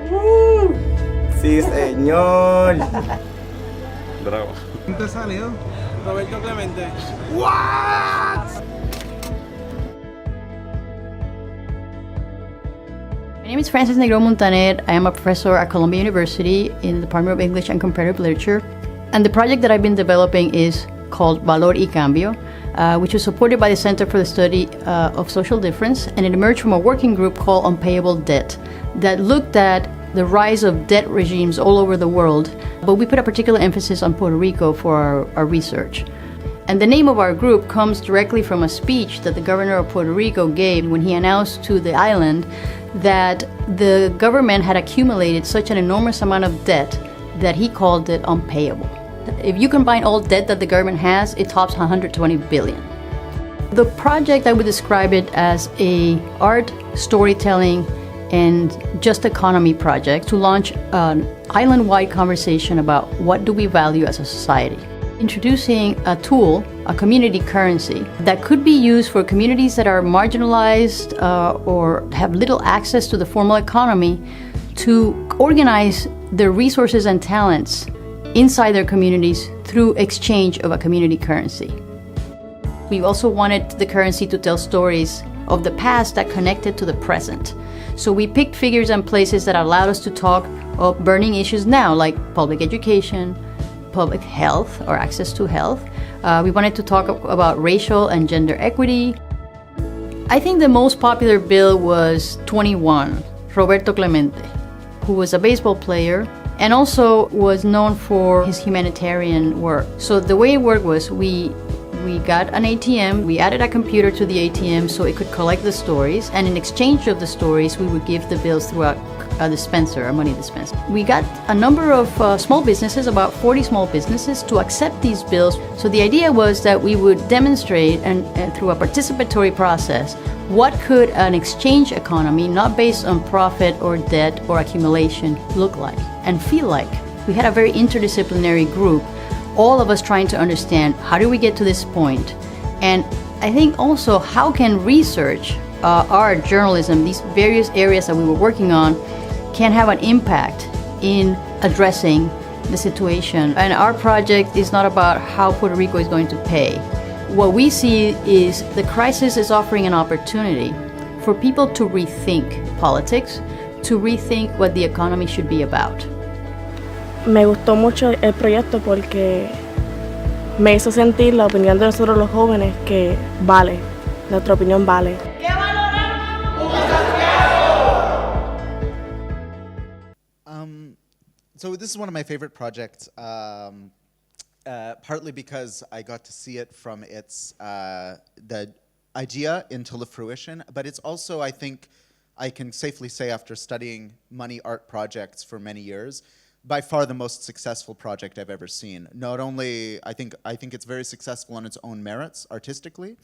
¡Woo! Sí, señor. Bravo. ¿Quién te salió? Roberto Clemente. What? My name is Frances Negron Montaner. I am a professor at Columbia University in the Department of English and Comparative Literature. And the project that I've been developing is called Valor y Cambio, which was supported by the Center for the Study of Social Difference, and it emerged from a working group called Unpayable Debt that looked at the rise of debt regimes all over the world, but we put a particular emphasis on Puerto Rico for our research. And the name of our group comes directly from a speech that the governor of Puerto Rico gave when he announced to the island that the government had accumulated such an enormous amount of debt that he called it unpayable. If you combine all debt that the government has, it tops 120 billion. The project, I would describe it as a art, storytelling, and just economy project to launch an island-wide conversation about what do we value as a society. Introducing a tool, a community currency, that could be used for communities that are marginalized or have little access to the formal economy to organize their resources and talents inside their communities through exchange of a community currency. We also wanted the currency to tell stories of the past that connected to the present. So we picked figures and places that allowed us to talk of burning issues now, like public education, public health or access to health. We wanted to talk about racial and gender equity. I think the most popular bill was 21, Roberto Clemente, who was a baseball player and also was known for his humanitarian work. So the way it worked was we got an ATM, we added a computer to the ATM so it could collect the stories, and in exchange of the stories, we would give the bills through a dispenser, a money dispenser. We got a number of small businesses, about 40 small businesses, to accept these bills. So the idea was that we would demonstrate, and through a participatory process, what could an exchange economy, not based on profit or debt or accumulation, look like and feel like. We had a very interdisciplinary group, all of us trying to understand how do we get to this point. And I think also how can research, art, journalism, these various areas that we were working on can have an impact in addressing the situation. And our project is not about how Puerto Rico is going to pay. What we see is the crisis is offering an opportunity for people to rethink politics, to rethink what the economy should be about. Me gustó mucho el proyecto porque me hizo sentir la opinión de nosotros los jóvenes que vale, nuestra opinión vale. So this is one of my favorite projects, partly because I got to see it from its the idea until the fruition, but it's also, I think, I can safely say after studying money art projects for many years, by far the most successful project I've ever seen. Not only, I think it's very successful on its own merits artistically,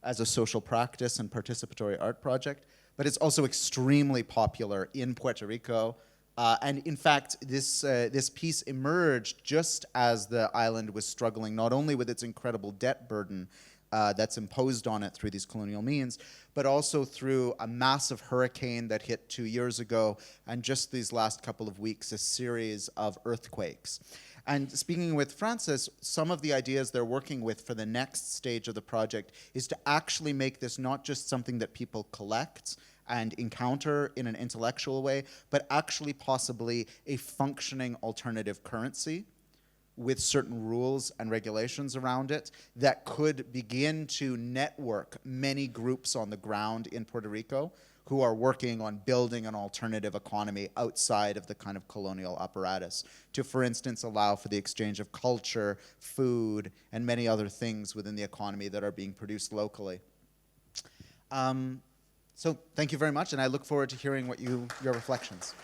as a social practice and participatory art project, but it's also extremely popular in Puerto Rico. And in fact, this piece emerged just as the island was struggling not only with its incredible debt burden that's imposed on it through these colonial means, but also through a massive hurricane that hit 2 years ago, and just these last couple of weeks, a series of earthquakes. And speaking with Francis, some of the ideas they're working with for the next stage of the project is to actually make this not just something that people collect and encounter in an intellectual way, but actually possibly a functioning alternative currency with certain rules and regulations around it that could begin to network many groups on the ground in Puerto Rico who are working on building an alternative economy outside of the kind of colonial apparatus to, for instance, allow for the exchange of culture, food, and many other things within the economy that are being produced locally. So thank you very much, and I look forward to hearing your reflections.